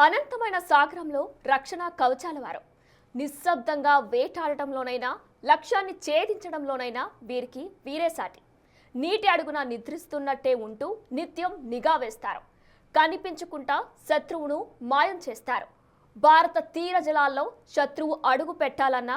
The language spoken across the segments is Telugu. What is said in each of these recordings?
అనంతమైన సాగరంలో రక్షణ కవచాల వారు నిశ్శబ్దంగా వేటాడటంలోనైనా లక్ష్యాన్ని ఛేదించడంలోనైనా వీరికి వీరే సాటి. నీటి అడుగున నిద్రిస్తున్నట్టే ఉంటూ నిత్యం నిఘా వేస్తారు. కనిపించుకుంటా శత్రువును మాయం చేస్తారు. భారత తీర జలాల్లో శత్రువు అడుగు పెట్టాలన్నా,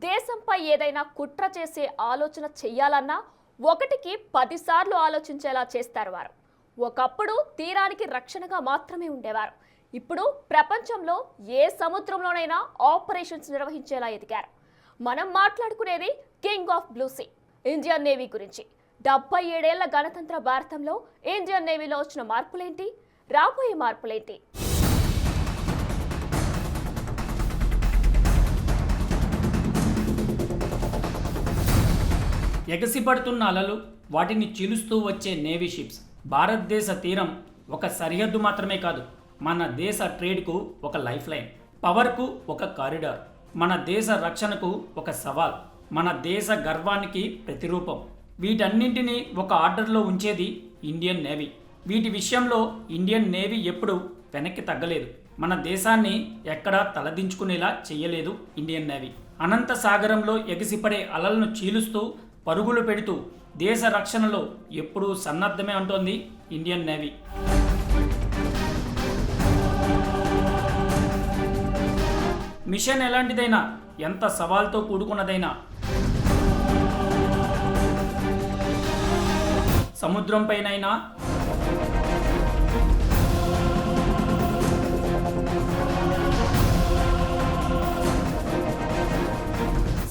దేశంపై ఏదైనా కుట్ర చేసే ఆలోచన చెయ్యాలన్నా ఒకటికి 10 సార్లు ఆలోచించేలా చేస్తారు వారు. ఒకప్పుడు తీరానికి రక్షణగా మాత్రమే ఉండేవారు. ఇప్పుడు ప్రపంచంలో ఏ సముద్రంలోనైనా ఆపరేషన్స్ నిర్వహించేలా ఎదిగారు. మనం మాట్లాడుకునేది king of blue sea Indian navy గురించి. 77 ఏళ్ల గణతంత్ర భారతంలో ఇండియన్ నేవీలో వచ్చిన మార్పులేంటి, రాబోయే మార్పులేంటి? ఎగసిపడుతున్న అలలు, వాటిని చీలుస్తూ వచ్చే నేవీ షిప్స్. భారతదేశ తీరం ఒక సరిహద్దు మాత్రమే కాదు, మన దేశ ట్రేడ్కు ఒక లైఫ్ లైన్, పవర్కు ఒక కారిడార్, మన దేశ రక్షణకు ఒక సవాల్, మన దేశ గర్వానికి ప్రతిరూపం. వీటన్నింటినీ ఒక ఆర్డర్లో ఉంచేది ఇండియన్ నేవీ. వీటి విషయంలో ఇండియన్ నేవీ ఎప్పుడూ వెనక్కి తగ్గలేదు. మన దేశాన్ని ఎక్కడా తలదించుకునేలా చెయ్యలేదు ఇండియన్ నేవీ. అనంత సాగరంలో ఎగిసిపడే అలలను చీలుస్తూ పరుగులు పెడుతూ దేశ రక్షణలో ఎప్పుడూ సన్నద్ధమే అంటోంది ఇండియన్ నేవీ. మిషన్ ఎలాంటిదైనా, ఎంత సవాల్తో కూడుకున్నదైనా, సముద్రం పైనైనా,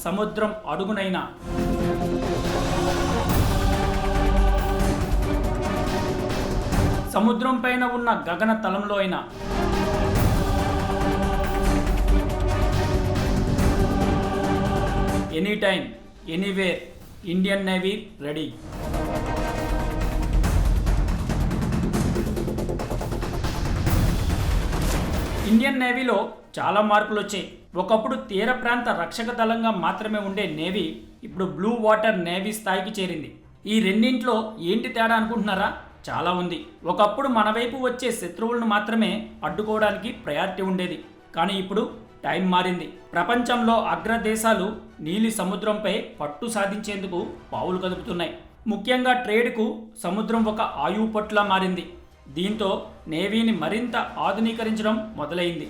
సముద్రం అడుగునైనా, సముద్రం పైన ఉన్న గగన తలంలో అయినా, any time anywhere Indian navy ready. Indian నేవీలో చాలా మార్పులు వచ్చాయి. ఒకప్పుడు తీర ప్రాంత రక్షక దళంగా మాత్రమే ఉండే నేవీ ఇప్పుడు బ్లూ వాటర్ నేవీ స్థాయికి చేరింది. ఈ రెండింట్లో ఏంటి తేడా అనుకుంటున్నారా? చాలా ఉంది. ఒకప్పుడు మన వైపు వచ్చే శత్రువులను మాత్రమే అడ్డుకోవడానికి ప్రయారిటీ ఉండేది. కానీ ఇప్పుడు టైం మారింది. ప్రపంచంలో అగ్రదేశాలు నీలి సముద్రంపై పట్టు సాధించేందుకు పావులు కదుపుతున్నాయి. ముఖ్యంగా ట్రేడ్కు సముద్రం ఒక ఆయువు పట్టులా మారింది. దీంతో నేవీని మరింత ఆధునీకరించడం మొదలైంది.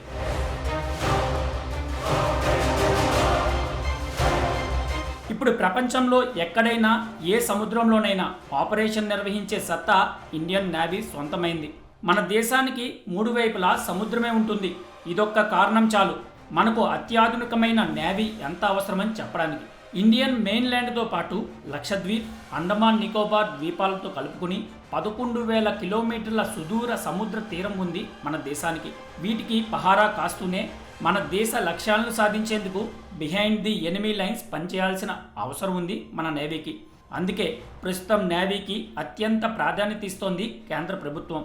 ఇప్పుడు ప్రపంచంలో ఎక్కడైనా ఏ సముద్రంలోనైనా ఆపరేషన్ నిర్వహించే సత్తా ఇండియన్ నేవీ సొంతమైంది. మన దేశానికి 3 వైపులా సముద్రమే ఉంటుంది. ఇదొక్క కారణం చాలు మనకు అత్యాధునికమైన నేవీ ఎంత అవసరమని చెప్పడానికి. ఇండియన్ మెయిన్ల్యాండ్తో పాటు లక్షద్వీప్, అండమాన్ నికోబార్ ద్వీపాలతో కలుపుకుని 11,000 కిలోమీటర్ల సుదూర సముద్ర తీరం ఉంది మన దేశానికి. వీటికి పహారా కాస్తూనే మన దేశ లక్ష్యాలను సాధించేందుకు బిహైండ్ ది ఎనిమీ లైన్స్ పనిచేయాల్సిన అవసరం ఉంది మన నేవీకి. అందుకే ప్రస్తుతం నేవీకి అత్యంత ప్రాధాన్యత ఇస్తోంది కేంద్ర ప్రభుత్వం.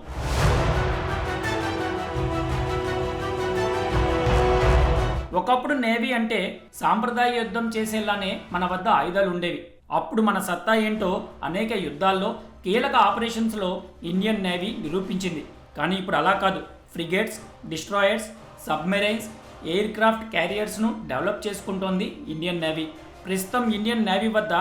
ఒకప్పుడు నేవీ అంటే సాంప్రదాయ యుద్ధం చేసేలానే మన వద్ద ఆయుధాలు ఉండేవి. అప్పుడు మన సత్తా ఏంటో అనేక యుద్ధాల్లో, కీలక ఆపరేషన్స్లో ఇండియన్ నేవీ నిరూపించింది. కానీ ఇప్పుడు అలా కాదు. Frigates, destroyers, submarines, aircraft క్యారియర్స్ను డెవలప్ చేసుకుంటోంది ఇండియన్ నేవీ. ప్రస్తుతం ఇండియన్ నేవీ వద్ద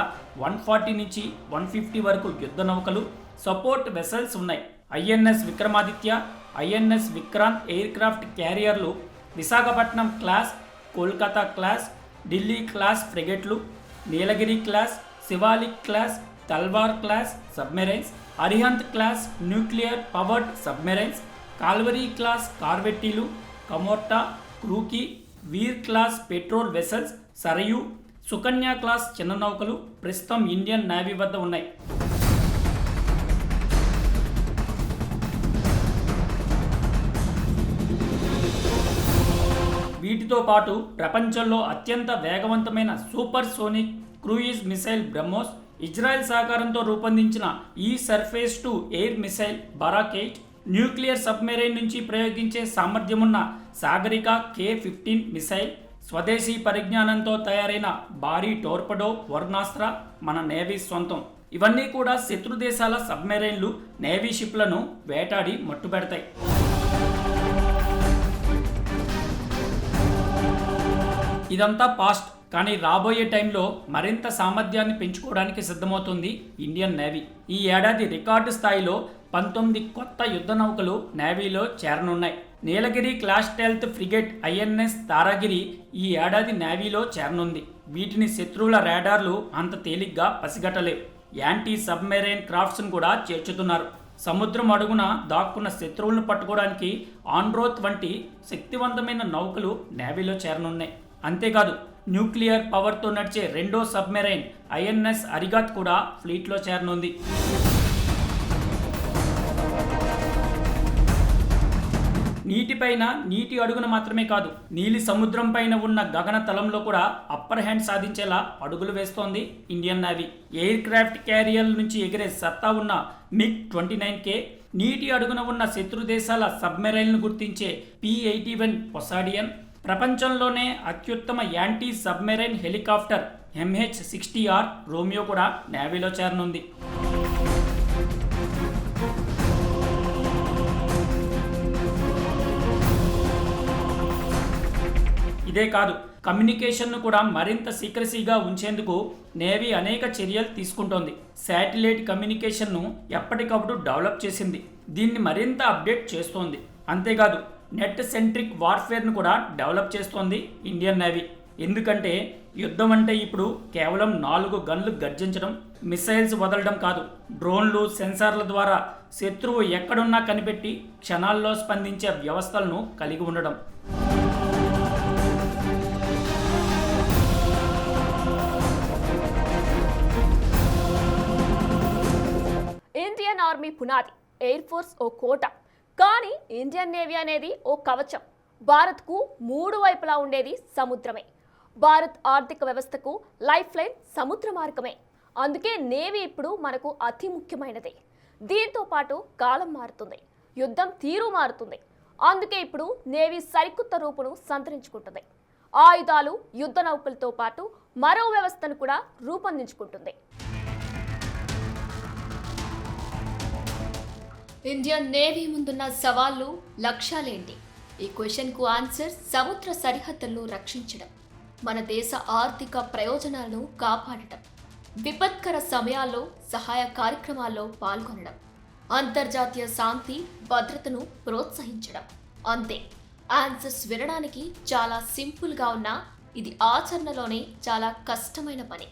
140 నుంచి 150 వరకు యుద్ధ నౌకలు, సపోర్ట్ వెసల్స్ ఉన్నాయి. INS Vikramaditya, INS Vikrant aircraft క్యారియర్లు, Visakhapatnam class, Kolkata class, Delhi class ఫ్రిగేట్లు, Nilgiri class, Shivalik class, Talwar class submarines, Arihant class nuclear powered submarines, Kalvari class కార్వెట్టీలు, Kamorta, Khukri, Veer class patrol vessels, Sarayu, Sukanya class చిన్న నౌకలు ప్రస్తుతం ఇండియన్ నేవీ వద్ద ఉన్నాయి. వీటితో పాటు ప్రపంచంలో అత్యంత వేగవంతమైన super sonic cruise missile BrahMos, Israel సహకారంతో రూపొందించిన ఈ surface to air missile Barak 8, nuclear submarine నుంచి ప్రయోగించే సామర్థ్యమున్న సాగరిక K-15 మిసైల్, స్వదేశీ పరిజ్ఞానంతో తయారైన భారీ టోర్పడో వర్ణాస్త్ర మన నేవీ సొంతం. ఇవన్నీ కూడా శత్రు దేశాల సబ్మెరైన్లు, నేవీ షిప్లను వేటాడి మట్టుబెడతాయి. ఇదంతా పాస్ట్, కానీ రాబోయే టైంలో మరింత సామర్థ్యాన్ని పెంచుకోవడానికి సిద్ధమవుతుంది ఇండియన్ నేవీ. ఈ ఏడాది రికార్డు స్థాయిలో 19 కొత్త యుద్ధ నౌకలు నేవీలో చేరనున్నాయి. Nilgiri class stealth frigate INS Taragiri ఈ ఏడాది నేవీలో చేరనుంది. వీటిని శత్రువుల రాడార్లు అంత తేలిగ్గా పసిగట్టలేవు. యాంటీ సబ్మెరైన్ క్రాఫ్ట్స్ను కూడా చేర్చుతున్నారు. సముద్రం అడుగున దాక్కున్న శత్రువులను పట్టుకోవడానికి ఆన్రోత్ వంటి శక్తివంతమైన నౌకలు నేవీలో చేరనున్నాయి. అంతేకాదు, న్యూక్లియర్ పవర్తో నడిచే రెండో సబ్మెరైన్ ఐఎన్ఎస్ అరిగాత్ కూడా ఫ్లీట్లో చేరనుంది. నీటిపైన నీటి అడుగున మాత్రమే కాదు, నీలి సముద్రం పైన ఉన్న గగన తలంలో కూడా అప్పర్ హ్యాండ్ సాధించేలా అడుగులు వేస్తోంది ఇండియన్ నేవీ. ఎయిర్ క్రాఫ్ట్ క్యారియర్ల నుంచి ఎగిరే సత్తా ఉన్న MiG-29K, నీటి అడుగున ఉన్న శత్రు దేశాల సబ్మెరైన్లను గుర్తించే P-81 పొసాడియన్, ప్రపంచంలోనే అత్యుత్తమ anti submarine helicopter MH-60R Romeo కూడా నేవీలో చేరనుంది. ఇదే కాదు, కమ్యూనికేషన్ను కూడా మరింత సీక్రసీగా ఉంచేందుకు నేవీ అనేక చర్యలు తీసుకుంటోంది. శాటిలైట్ కమ్యూనికేషన్ను ఎప్పటికప్పుడు డెవలప్ చేసింది, దీన్ని మరింత అప్డేట్ చేస్తోంది. అంతేకాదు, నెట్ సెంట్రిక్ వార్ఫేర్ను కూడా డెవలప్ చేస్తోంది ఇండియన్ నేవీ. ఎందుకంటే యుద్ధం అంటే ఇప్పుడు కేవలం 4 గన్లు గర్జించడం, మిసైల్స్ వదలడం కాదు, డ్రోన్లు, సెన్సార్ల ద్వారా శత్రువు ఎక్కడున్నా కనిపెట్టి క్షణాల్లో స్పందించే వ్యవస్థలను కలిగి ఉండడం. ఇండియన్ ఆర్మీ పునాది, ఎయిర్ ఫోర్స్ ఓ కోట, కానీ ఇండియన్ నేవీ అనేది ఓ కవచం. భారత్కు 3 వైపులా ఉండేది సముద్రమే. భారత్ ఆర్థిక వ్యవస్థకు లైఫ్ లైన్ సముద్ర మార్గమే. అందుకే నేవీ ఇప్పుడు మనకు అతి ముఖ్యమైనది. దీంతో పాటు కాలం మారుతుంది, యుద్ధం తీరు మారుతుంది. అందుకే ఇప్పుడు నేవీ సరికొత్త రూపును సంతరించుకుంటుంది. ఆయుధాలు, యుద్ధ నౌకలతో పాటు మరో వ్యవస్థను కూడా రూపొందించుకుంటుంది. ఇండియన్ నేవీ ముందున్న సవాళ్లు, లక్ష్యాలేంటి? ఈ క్వశ్చన్కు ఆన్సర్ సముద్ర సరిహద్దులను రక్షించడం, మన దేశ ఆర్థిక ప్రయోజనాలను కాపాడటం, విపత్కర సమయాల్లో సహాయ కార్యక్రమాల్లో పాల్గొనడం, అంతర్జాతీయ శాంతి భద్రతను ప్రోత్సహించడం. అంతే. ఆన్సర్స్ వినడానికి చాలా సింపుల్గా ఉన్నా ఇది ఆచరణలోనే చాలా కష్టమైన పని.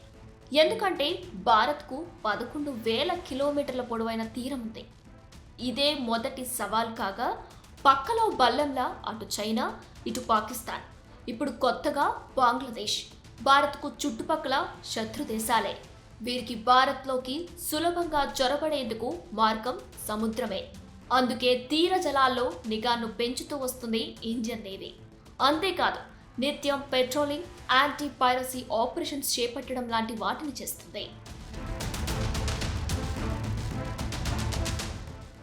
ఎందుకంటే భారత్కు 11,000 కిలోమీటర్ల పొడవైన తీరం ఉంది. ఇదే మొదటి సవాల్ కాగా, పక్కలో బల్లంలా అటు చైనా, ఇటు పాకిస్తాన్, ఇప్పుడు కొత్తగా బంగ్లాదేశ్. భారత్కు చుట్టుపక్కల శత్రు దేశాలే. వీరికి భారత్లోకి సులభంగా చొరబడేందుకు మార్గం సముద్రమే. అందుకే తీర జలాల్లో నిఘాను పెంచుతూ వస్తుంది ఇండియన్ నేవీ. అంతేకాదు, నిత్యం పెట్రోలింగ్, యాంటీ పైరసీ ఆపరేషన్స్ చేపట్టడం లాంటి వాటిని చేస్తుంది.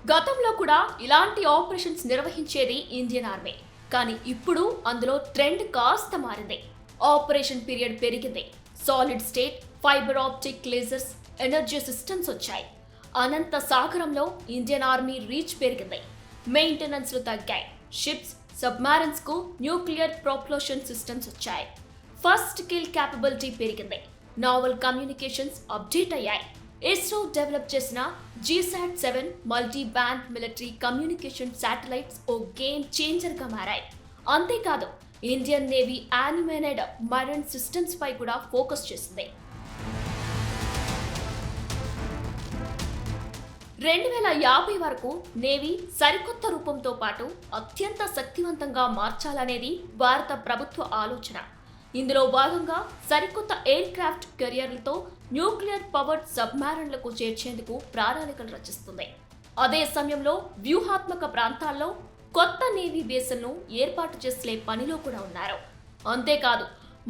గతంలో కూడా ఇలాంటి ఆపరేషన్స్ నిర్వహించేది ఇండియన్ ఆర్మీ. కానీ ఇప్పుడు అందులో ట్రెండ్ కాస్త మారింది. ఆపరేషన్ పీరియడ్ పెరిగింది. Solid state, fibre optic lasers, energy systems వచ్చాయి. అనంత సాగరంలో ఇండియన్ ఆర్మీ రీచ్ పెరిగింది. మెయింటెనెన్స్లు తగ్గాయి. షిప్స్, సబ్మారిన్స్ కు న్యూక్లియర్ ప్రొపల్షన్ సిస్టమ్స్ వచ్చాయి. ఫస్ట్ కిల్ క్యాపబిలిటీ పెరిగింది. నావల్ కమ్యూనికేషన్స్ అప్డేట్ అయ్యాయి. ఇస్రో డెవలప్ చేసిన GSAT-7 multi band military communication satellites ఓ గేమ్ చేంజర్గా మారాయి. అంతేకాదు, Indian navy animated marine systems పై కూడా ఫోకస్ చేసింది. 2050 వరకు నేవీ సరికొత్త రూపంతో పాటు అత్యంత శక్తివంతంగా మార్చాలనేది భారత ప్రభుత్వ ఆలోచన. ఇందులో భాగంగా సరికొత్త ఎయిర్ క్రాఫ్ట్ కెరియర్లతో న్యూక్లియర్ పవర్డ్ సబ్మారిన్లకు చేర్చేందుకు ప్రణాళికలు రచిస్తుంది. అదే సమయంలో వ్యూహాత్మక ప్రాంతాల్లో కొత్త నేవీ బేస్లను ఏర్పాటు చేసే పనిలో కూడా ఉన్నారు. అంతేకాదు,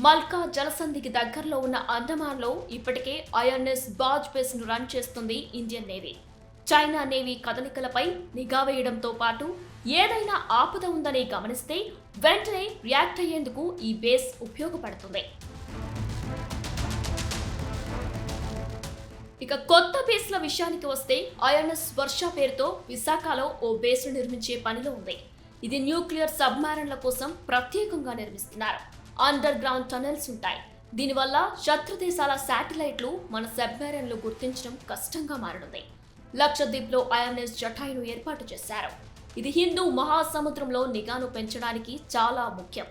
మల్కా జలసంధికి దగ్గరలో ఉన్న అండమాన్లో ఇప్పటికే ఐఎన్ఎస్ బాజ్ బేస్ను రన్ చేస్తుంది ఇండియన్ నేవీ. చైనా నేవీ కదలికలపై నిఘా వేయడంతో పాటు ఏదైనా ఆపద ఉందని గమనిస్తే వెంటనే రియాక్ట్ అయ్యేందుకు ఈ బేస్ ఉపయోగపడుతుంది. ఇక కొత్త బేస్ల విషయానికి వస్తే ఐఎన్ఎస్ వర్ష పేరుతో విశాఖలో ఓ బేస్ను నిర్మించే పనిలో ఉంది. ఇది న్యూక్లియర్ సబ్మారిన్ల కోసం ప్రత్యేకంగా నిర్మిస్తున్నారు. అండర్ గ్రౌండ్ టనెల్స్ ఉంటాయి. దీనివల్ల శత్రు దేశాల శాటిలైట్లు మన సబ్మెరైన్లు గుర్తించడం కష్టంగా మారనుంది. లక్షద్వీప్లో ఐఎన్ఎస్ జటాయును ఏర్పాటు చేశారు. ఇది హిందూ మహాసముద్రంలో నిఘాను పెంచడానికి చాలా ముఖ్యం.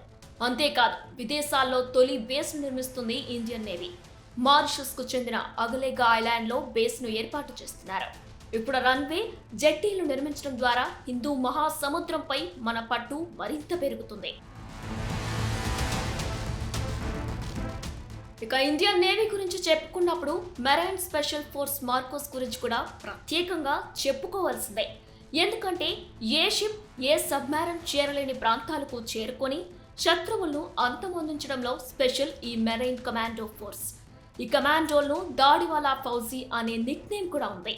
అంతేకాదు, విదేశాల్లో తొలి బేస్ను నిర్మిస్తుంది ఇండియన్ నేవీ. మారిషస్ కు చెందిన అగలేగా ఐలాండ్ లో బేస్ ను ఏర్పాటు చేస్తున్నారు. ఇప్పుడు రన్వే, జెట్టీలు నిర్మించడం ద్వారా హిందూ మహాసముద్రంపై మన పట్టు మరింత పెరుగుతుంది. ఇక ఇండియన్ నేవీ గురించి చెప్పుకున్నప్పుడు మెరైన్ స్పెషల్ ఫోర్స్ మార్కోస్ గురించి కూడా ప్రత్యేకంగా చెప్పుకోవాల్సిందే. ఎందుకంటే ఏ షిప్, ఏ సబ్మెరైన్ చేరలేని ప్రాంతాలకు చేరుకొని శత్రువులను అంతమొందించడంలో స్పెషల్ ఈ మెరైన్ కమాండో ఫోర్స్. ఈ కమాండోలను దాడివాలా ఫౌజీ అనే నిక్ నేమ్ కూడా ఉంది.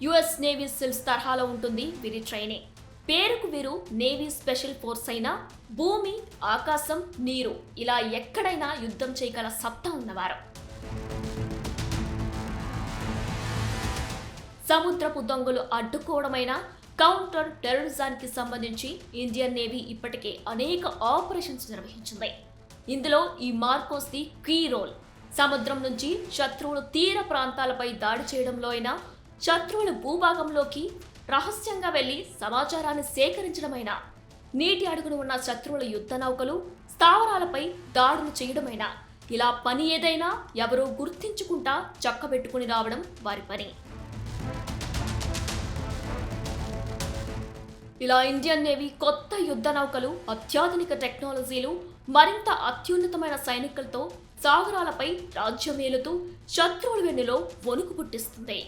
యుఎస్ నేవీ సిల్స్ తరహాలో ఉంటుంది వీరి ట్రైనింగ్. పేరుకు వీరు నేవీ స్పెషల్ ఫోర్స్ అయినా భూమి, ఆకాశం, నీరు ఇలా ఎక్కడైనా యుద్ధం చేయగల సత్తా ఉన్నవారు. సముద్రపు దొంగలు అడ్డుకోవడమైనా కౌంటర్ టెర్రరిజానికి సంబంధించి ఇండియన్ నేవీ ఇప్పటికే అనేక ఆపరేషన్స్ నిర్వహించింది. ఇందులో ఈ మార్కోస్ ది కీ రోల్. సముద్రం నుంచి శత్రువులు తీర ప్రాంతాలపై దాడి చేయడంలో అయినా, శత్రువుల భూభాగంలోకి రహస్యంగా వెళ్లి సమాచారాన్ని సేకరించడమైనా, నీటి అడుగున ఉన్న శత్రువుల యుద్ధ నౌకలు, స్థావరాలపై దాడులు చేయడమైనా, ఇలా పని ఏదైనా ఎవరూ గుర్తించుకుంటా చక్కబెట్టుకుని రావడం వారి పని. ఇలా ఇండియన్ నేవీ కొత్త యుద్ధ నౌకలు, అత్యాధునిక టెక్నాలజీలు, మరింత అత్యున్నతమైన సైనికులతో సాగరాలపై రాజ్యమేలుతూ శత్రువుల వెన్నులో వణుకు పుట్టిస్తుంది.